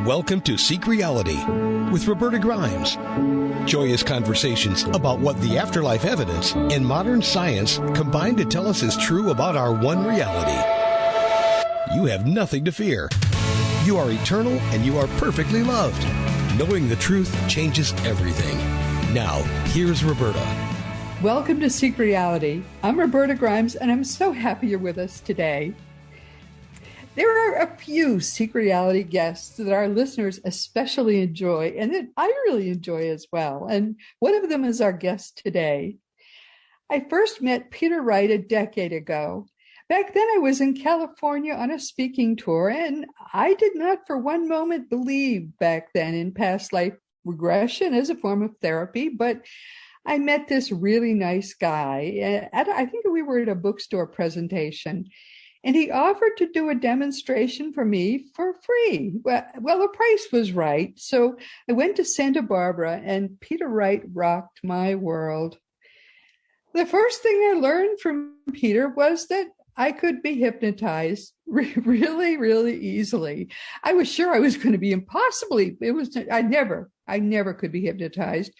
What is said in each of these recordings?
Welcome to Seek Reality with Roberta Grimes. Joyous conversations about what the afterlife evidence and modern science combine to tell us is true about our one reality. You have nothing to fear. You are eternal and you are perfectly loved. Knowing the truth changes everything. Now, here's Roberta. Welcome to Seek Reality. I'm Roberta Grimes, and I'm so happy you're with us today. There are a few Seek Reality guests that our listeners especially enjoy, and that I really enjoy as well. And one of them is our guest today. I first met Peter Wright a decade ago. Back then, I was in California on a speaking tour, and I did not for one moment believe back then in past life regression as a form of therapy, but I met this really nice guy. I think we were at a bookstore presentation, and he offered to do a demonstration for me for free. Well, the price was right. So I went to Santa Barbara, and Peter Wright rocked my world. The first thing I learned from Peter was that I could be hypnotized really, really easily. I was sure I was going to be impossibly. I never could be hypnotized.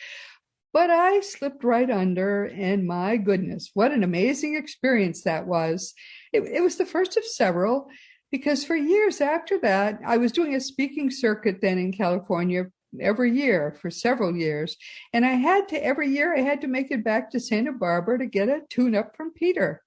But I slipped right under, and my goodness, what an amazing experience that was. It was the first of several, because for years after that, I was doing a speaking circuit then in California every year for several years. And every year I had to make it back to Santa Barbara to get a tune-up from Peter.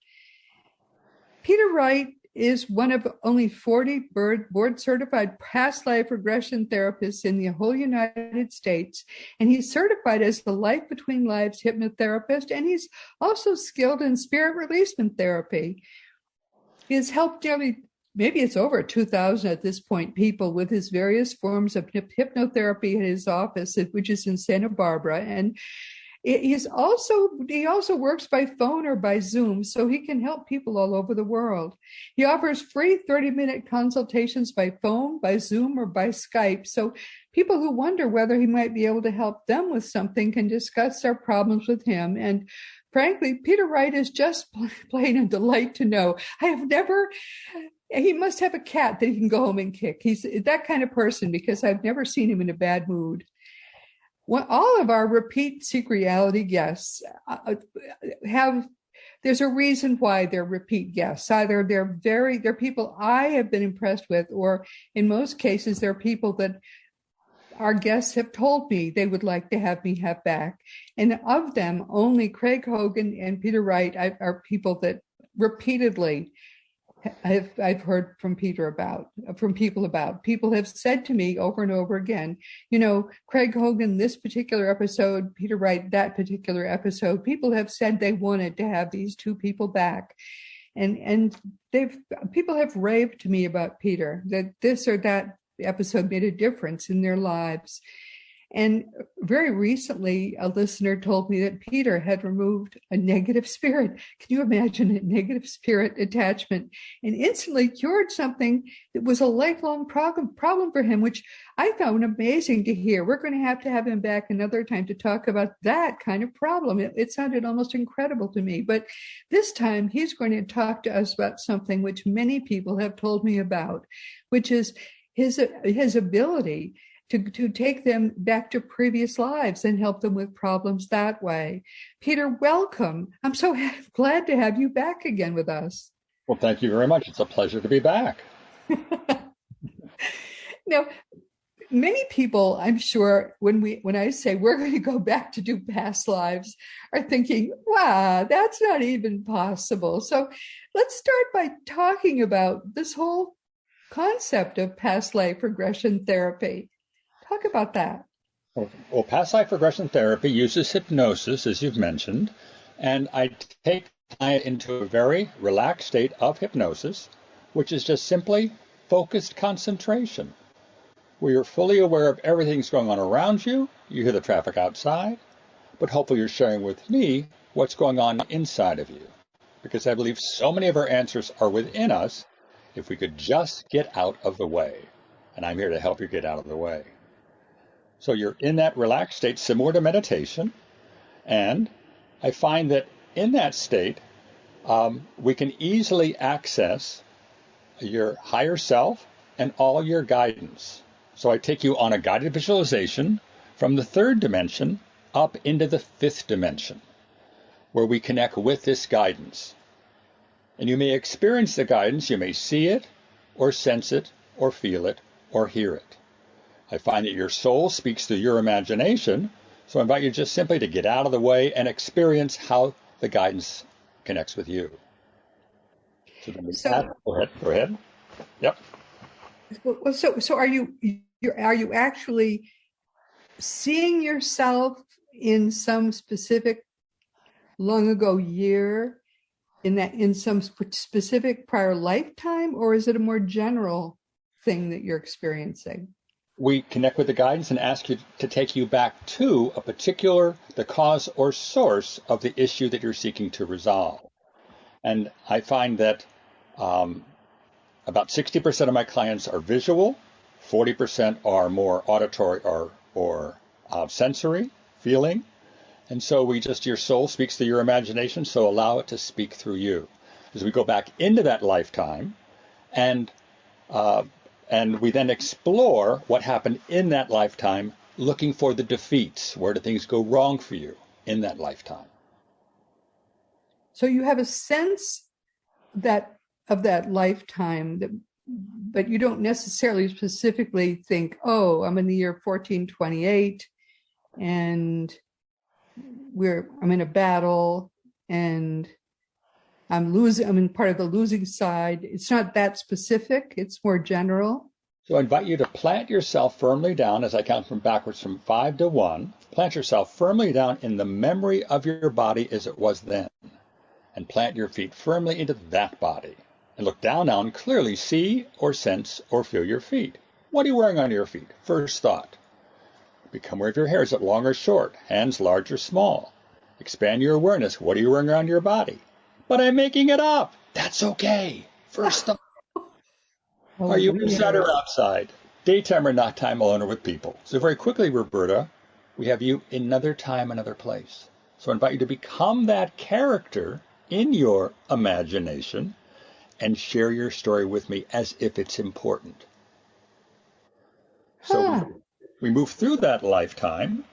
Peter Wright is one of only 40 board-certified past life regression therapists in the whole United States, and he's certified as the Life Between Lives hypnotherapist, and he's also skilled in spirit releasement therapy. He has helped maybe it's over 2,000 at this point, people with his various forms of hypnotherapy at his office, which is in Santa Barbara, and he also works by phone or by Zoom, so he can help people all over the world. He offers free 30-minute consultations by phone, by Zoom, or by Skype. So people who wonder whether he might be able to help them with something can discuss their problems with him. And frankly, Peter Wright is just plain a delight to know. He must have a cat that he can go home and kick. He's that kind of person, because I've never seen him in a bad mood. All of our repeat Seek Reality guests there's a reason why they're repeat guests. Either they're people I have been impressed with, or in most cases, they're people that our guests have told me they would like to have me have back. And of them, only Craig Hogan and Peter Wright are people that repeatedly I've heard from people about. People have said to me over and over again, Craig Hogan, this particular episode, Peter Wright, that particular episode. People have said they wanted to have these two people back. And people have raved to me about Peter, that this or that episode made a difference in their lives. And very recently, a listener told me that Peter had removed a negative spirit. Can you imagine a negative spirit attachment? And instantly cured something that was a lifelong problem for him, which I found amazing to hear. We're going to have him back another time to talk about that kind of problem. It sounded almost incredible to me. But this time, he's going to talk to us about something which many people have told me about, which is his ability to take them back to previous lives and help them with problems that way. Peter, welcome. I'm so glad to have you back again with us. Well, thank you very much. It's a pleasure to be back. Now, many people, I'm sure, when I say we're going to go back to do past lives, are thinking, wow, that's not even possible. So let's start by talking about this whole concept of past life regression therapy. Talk about that. Well, past life regression therapy uses hypnosis, as you've mentioned, and I take the client into a very relaxed state of hypnosis, which is just simply focused concentration, where you're fully aware of everything's going on around you. You hear the traffic outside, but hopefully you're sharing with me what's going on inside of you, because I believe so many of our answers are within us if we could just get out of the way. And I'm here to help you get out of the way. So you're in that relaxed state, similar to meditation. And I find that in that state, we can easily access your higher self and all your guidance. So I take you on a guided visualization from the third dimension up into the fifth dimension, where we connect with this guidance. And you may experience the guidance, you may see it, or sense it, or feel it, or hear it. I find that your soul speaks through your imagination, so I invite you just simply to get out of the way and experience how the guidance connects with you. So go ahead. Yep. So are you actually seeing yourself in some specific long ago year, in some specific prior lifetime, or is it a more general thing that you're experiencing? We connect with the guidance and ask you to take you back to the cause or source of the issue that you're seeking to resolve. And I find that about 60% of my clients are visual, 40% are more auditory or sensory, feeling. And so your soul speaks through your imagination, so allow it to speak through you. As we go back into that lifetime, and we then explore what happened in that lifetime, looking for the defeats. Where do things go wrong for you in that lifetime? So you have a sense of that lifetime, but you don't necessarily specifically think, oh, I'm in the year 1428, and I'm in a battle, and I'm in part of the losing side. It's not that specific. It's more general. So I invite you to plant yourself firmly down as I count from backwards from 5 to 1. Plant yourself firmly down in the memory of your body as it was then. And plant your feet firmly into that body. And look down now and clearly see or sense or feel your feet. What are you wearing on your feet? First thought. Become aware of your hair. Is it long or short? Hands large or small? Expand your awareness. What are you wearing around your body? But I'm making it up. That's okay. First thought. Are you inside or outside? Daytime or nighttime, alone or with people? So very quickly, Roberta, we have you in another time, another place. So I invite you to become that character in your imagination and share your story with me as if it's important. So we move through that lifetime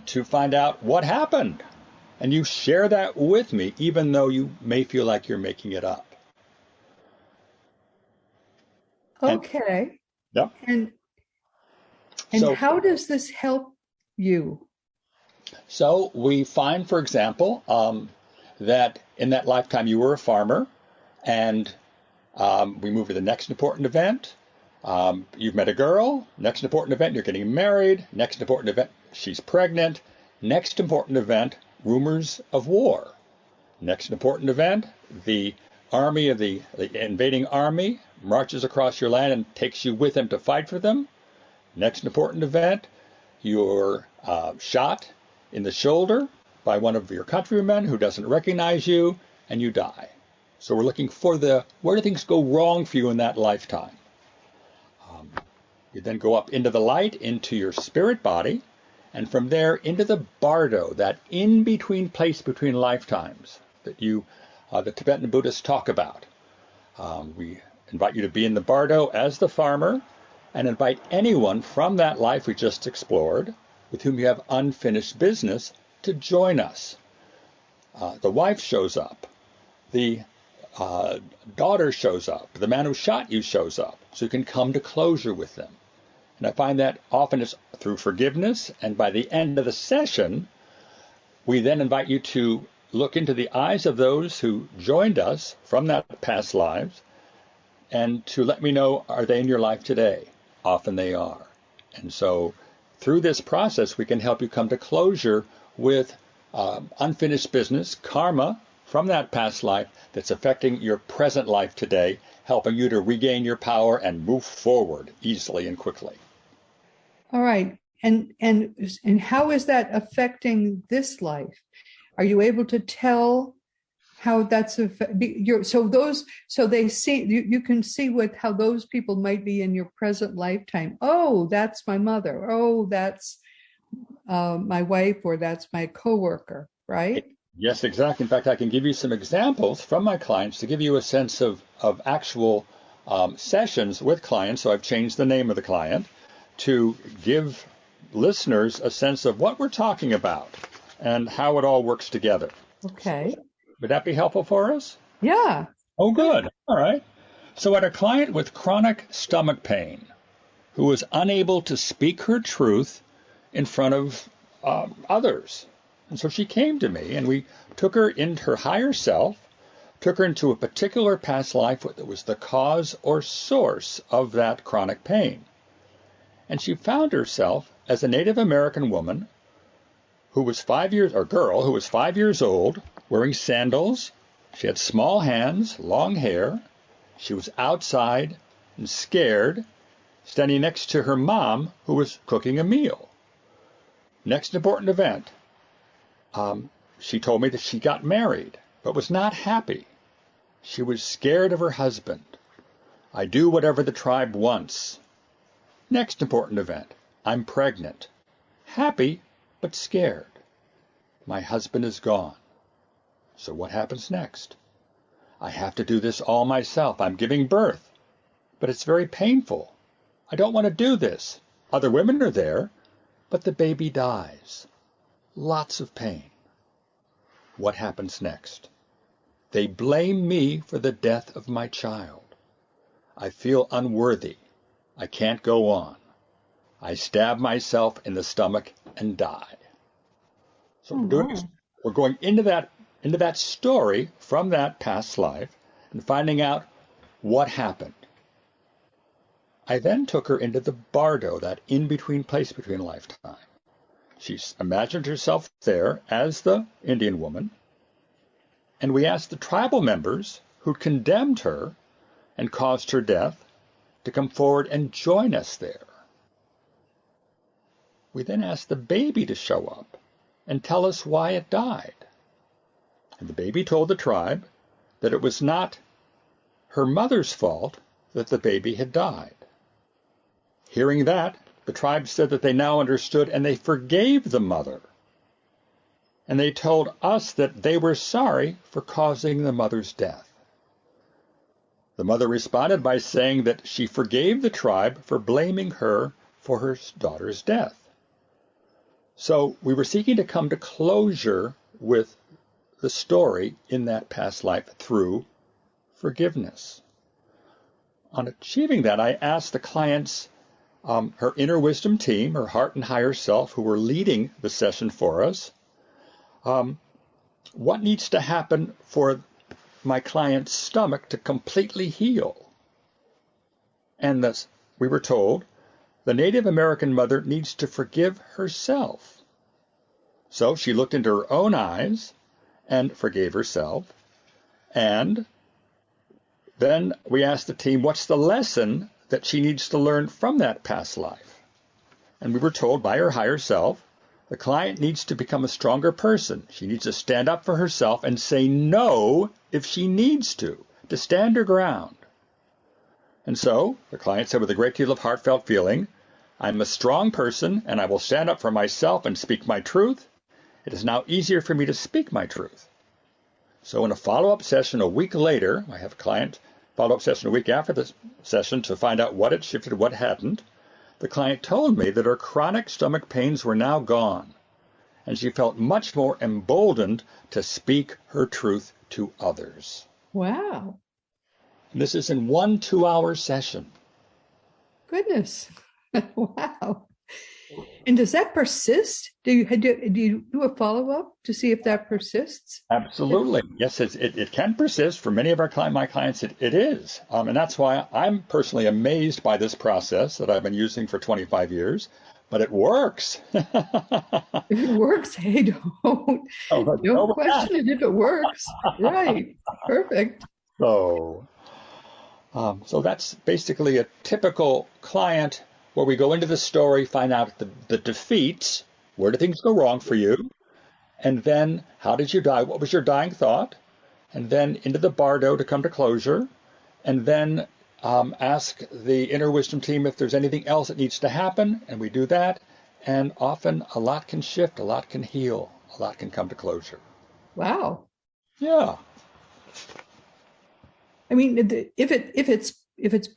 to find out what happened. And you share that with me, even though you may feel like you're making it up. Okay. Yep. And so, how does this help you? So we find, for example, that in that lifetime you were a farmer, and we move to the next important event. You've met a girl. Next important event, you're getting married. Next important event, she's pregnant. Next important event, rumors of war. Next important event, the army of the invading army marches across your land and takes you with them to fight for them. Next important event, you're shot in the shoulder by one of your countrymen who doesn't recognize you, and you die. So we're looking for where do things go wrong for you in that lifetime. You then go up into the light, into your spirit body, and from there into the bardo, that in-between place between lifetimes that the Tibetan Buddhists talk about. We invite you to be in the bardo as the farmer, and invite anyone from that life we just explored, with whom you have unfinished business, to join us. The wife shows up. The daughter shows up. The man who shot you shows up. So you can come to closure with them. And I find that often it's through forgiveness, and by the end of the session, we then invite you to look into the eyes of those who joined us from that past lives, and to let me know, are they in your life today? Often they are. And so through this process, we can help you come to closure with unfinished business, karma from that past life that's affecting your present life today, helping you to regain your power and move forward easily and quickly. All right. And how is that affecting this life? Are you able to tell how that's you can see how those people might be in your present lifetime? Oh, that's my mother. Oh, that's my wife, or that's my coworker, right? Yes, exactly. In fact, I can give you some examples from my clients to give you a sense of actual sessions with clients. So I've changed the name of the client. to give listeners a sense of what we're talking about and how it all works together. Okay. Would that be helpful for us? Yeah. Oh, good. All right. So I had a client with chronic stomach pain who was unable to speak her truth in front of others. And so she came to me, and we took her into her higher self, took her into a particular past life that was the cause or source of that chronic pain. And she found herself as a Native American woman who was 5 years, or girl who was 5 years old, wearing sandals. She had small hands, long hair. She was outside and scared, standing next to her mom, who was cooking a meal. Next important event, she told me that she got married, but was not happy. She was scared of her husband. I do whatever the tribe wants. Next important event, I'm pregnant. Happy, but scared. My husband is gone. So what happens next? I have to do this all myself. I'm giving birth, but it's very painful. I don't want to do this. Other women are there, but the baby dies. Lots of pain. What happens next? They blame me for the death of my child. I feel unworthy. I can't go on. I stab myself in the stomach and die. So we're going into that story from that past life and finding out what happened. I then took her into the bardo, that in-between place between lifetime. She imagined herself there as the Indian woman, and we asked the tribal members who condemned her and caused her death to come forward and join us there. We then asked the baby to show up and tell us why it died. And the baby told the tribe that it was not her mother's fault that the baby had died. Hearing that, the tribe said that they now understood and they forgave the mother. And they told us that they were sorry for causing the mother's death. The mother responded by saying that she forgave the tribe for blaming her for her daughter's death. So we were seeking to come to closure with the story in that past life through forgiveness. On achieving that, I asked the clients, her inner wisdom team, her heart and higher self, who were leading the session for us, what needs to happen for my client's stomach to completely heal? And thus, we were told, the Native American mother needs to forgive herself. So she looked into her own eyes and forgave herself. And then we asked the team, what's the lesson that she needs to learn from that past life? And we were told by her higher self, the client needs to become a stronger person. She needs to stand up for herself and say no if she needs to stand her ground. And so the client said with a great deal of heartfelt feeling, I'm a strong person and I will stand up for myself and speak my truth. It is now easier for me to speak my truth. So in a follow-up session a week later, I have a client follow-up session a week after this session to find out what had shifted, what hadn't. The client told me that her chronic stomach pains were now gone, and she felt much more emboldened to speak her truth to others. Wow. And this is in 1 2-hour session. Goodness. Wow. And does that persist? Do you do a follow-up to see if that persists? Absolutely. Yes, it can persist. For many of my clients, it is. And that's why I'm personally amazed by this process that I've been using for 25 years. But it works. If it works, hey, don't question it if it works. Right. Perfect. So that's basically a typical client where we go into the story, find out the defeats, where do things go wrong for you, and then how did you die, what was your dying thought, and then into the bardo to come to closure, and then ask the inner wisdom team if there's anything else that needs to happen, and we do that, and often a lot can shift, a lot can heal, a lot can come to closure. Wow. Yeah. I mean, if it's